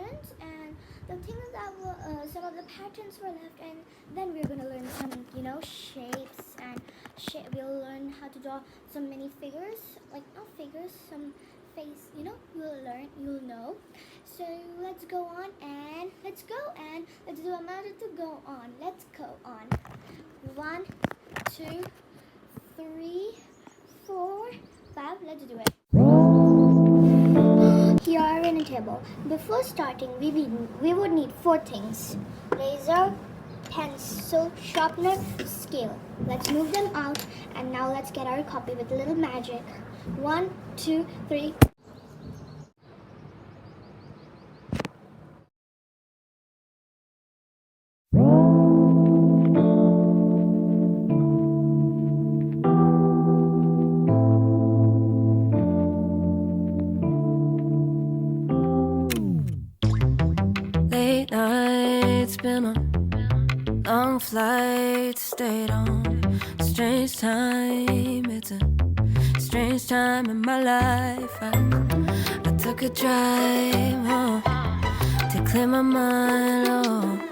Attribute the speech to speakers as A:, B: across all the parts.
A: patterns, and the thing is that some of the patterns were left, and then we're gonna learn some shapes, and we'll learn how to draw some many figures, like not figures, some face, you'll know. So let's go on, and let's do a method to go on. Let's go on. 1, 2, 3, 4, 5. Let's do it. Here are in a table. Before starting, we would need 4 things: razor, pencil, sharpener, scale. Let's move them out, and now let's get our copy with a little magic. 1, 2, 3.
B: Late nights, been on long flights, stayed on strange time. It's a strange time in my life. I took a drive home to clear my mind,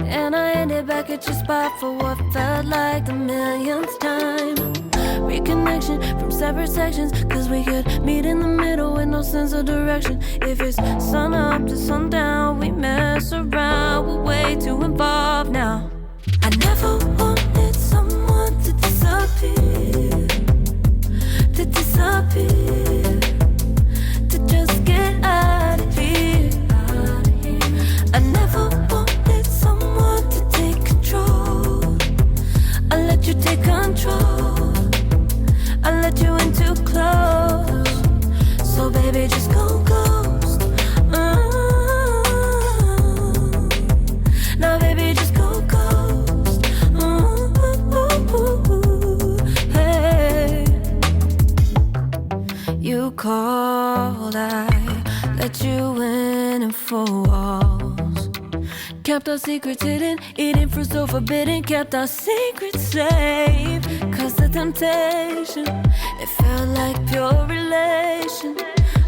B: and I ended back at your spot for what felt like the millionth time. Reconnection from separate sections, cause we could meet in the middle with no sense of direction. If it's sun up to sundown, we mess around, we're way too involved now. I never wanted someone to disappear, to just get out of here. I never wanted someone to take control. I let you take control, I let you in too close. So baby, just go ghost. Now baby, just go ghost. Hey. You called, I let you in and 4 walls. Kept our secrets hidden, eating fruit so forbidden. Kept our secrets safe, cause the temptation, it felt like pure relation.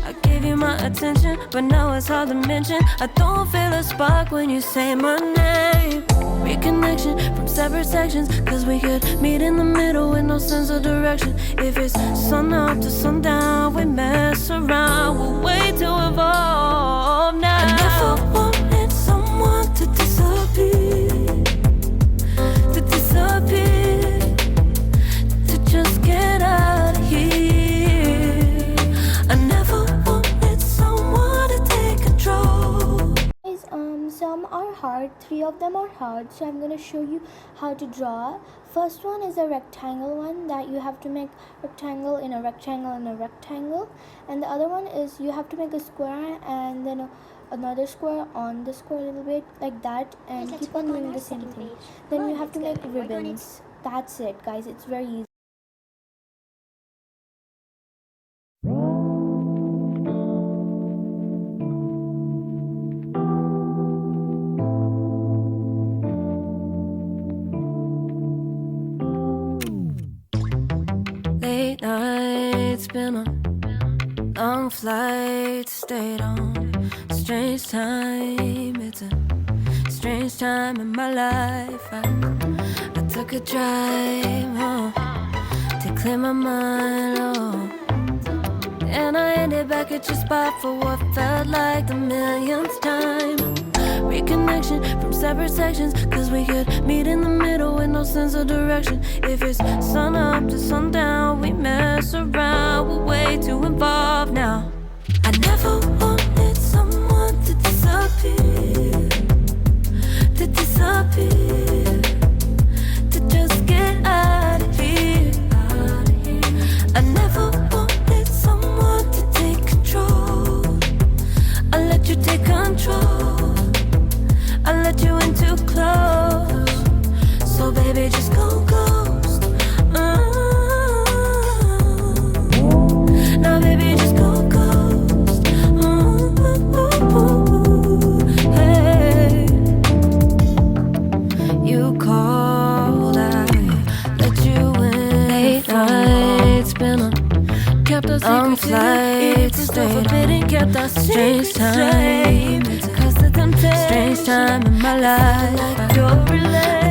B: I gave you my attention, but now it's hard to mention. I don't feel a spark when you say my name. Reconnection from separate sections, cause we could meet in the middle with no sense of direction. If it's sun up to sundown, we mess around, we're way too involved now. I never wanted someone to disappear, to just get out of here. I never wanted someone to take control.
A: Guys, some are hard, 3 of them are hard, so I'm gonna show you how to draw. First one is a rectangle one, that you have to make rectangle in a rectangle and a rectangle, and the other one is you have to make a square and then another square on the square a little bit like that, and keep on doing the same thing. Then you have to make ribbons. That's it, guys. It's very easy.
B: Late nights, been on long flights, stayed on strange time. It's a strange time in my life. I took a drive home to clear my mind, and I ended back at your spot for what felt like the millionth time. Reconnection from separate sections, cause we could meet in the middle with no sense of direction. If it's sun up to sundown, we mess around, we're way too involved now. I never wanted someone to disappear, to just get out of here. I never wanted someone to take control. I let you take control, I let you in too close. So baby, just go ghost. Now baby, just go ghost. Hey. You called, I let you in. Late nights, been on, kept us on flights, stayed forbidden, kept kept us strange time. Cause the temptation, strange time in my life. I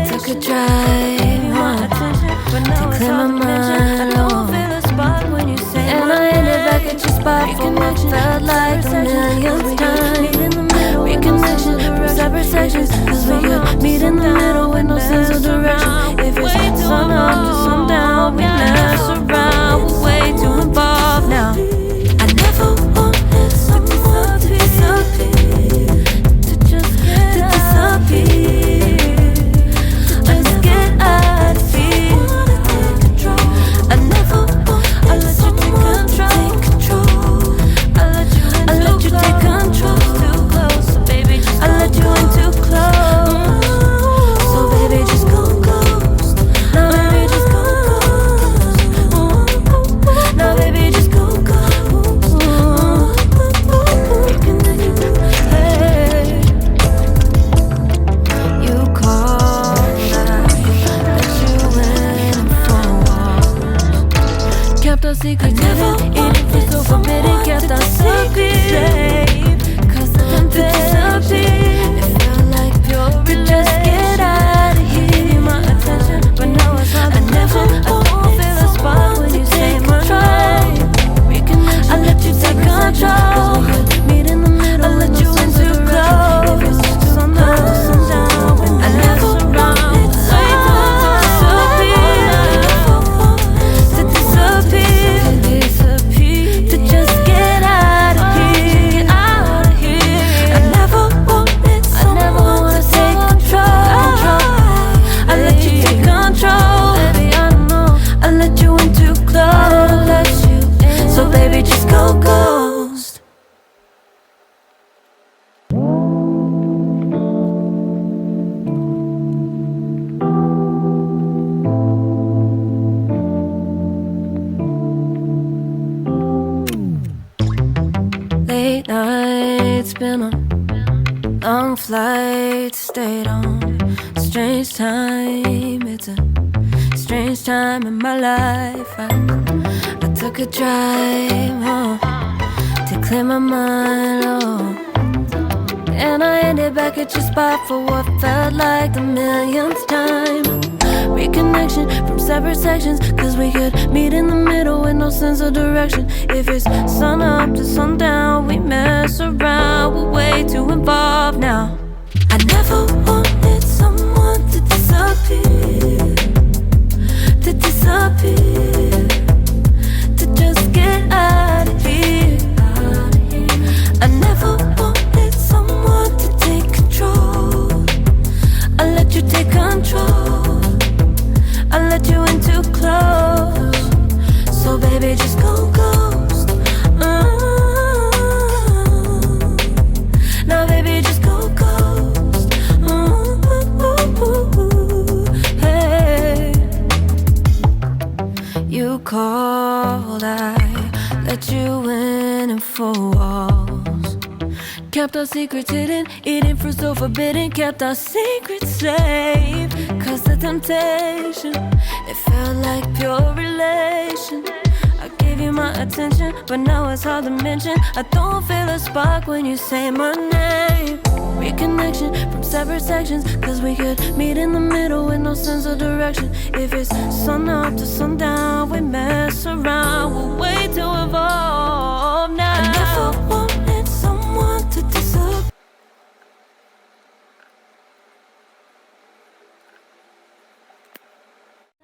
B: took a drive to clear my mind. And I ended back at your spot for what felt like a millionth time. Reconnection from separate sections, cause we could meet in the middle with no sense of direction. If it's sun up to sundown, we mess around, we're way too involved now. I never wanted someone to disappear, to just disappear, to just get out of here. I never wanted I let you take control. I let you take control. Too close, so baby, just I let you in too close. So baby, just go ghost. Now baby, just go ghost. Now baby, just go ghost. Hey, you called, I let you in for walks. Kept our secrets hidden, even if so forbidden. Kept our secrets safe, cause the temptation, it felt like pure to just get out of here. Give you my attention, but now it's not the never. I don't feel a spark when you say my name. Reconnection, I let you take control. Meet in the middle, I let you in too close. If it's sun up or sundown, we mess around. To disappear, to just get out of here, get out of here. I never wanted someone to take control. I let you take control, baby, I don't know. I let you in too close, so baby, just go ghost. Late nights, been on long flights, stayed on strange time. It's a strange time in my life. I took a drive to clear my mind. And I ended back at your spot for what felt like the millionth time. Reconnection from separate sections, cause we could meet in the middle with no sense of direction. If it's sun up to sundown, we mess around, we're way too involved now. I never wanted someone to disappear, to disappear, to just get out of here. I never wanted someone to take control. I let you take control. I let you in too close, so baby, just go ghost. Now baby, just go ghost. Hey, you called, I let you in and four walls. Kept our secrets hidden, eating fruit so forbidden. Kept our secrets safe, cause the temptation, it felt like pure relation. I gave you my attention, but now it's hard to mention. I don't feel a spark when you say my name. Reconnection from separate sections, cause we could meet in the middle with no sense of direction. If it's sun up to sundown, we mess around, we're way too involved now. I never wanted someone to disappear.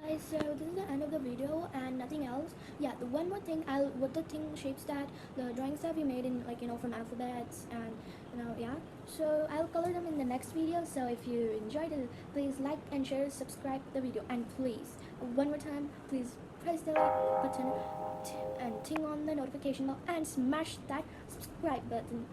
A: Guys, so this is the end of the video and nothing else. Yeah, the one more thing, with the thing shapes that the drawings that we made in, like, you know, from alphabets and, you know, yeah, so I'll color them in the next video. So if you enjoyed it, please like and share, subscribe the video, and please, one more time, please press the like button and ting on the notification bell and smash that subscribe button.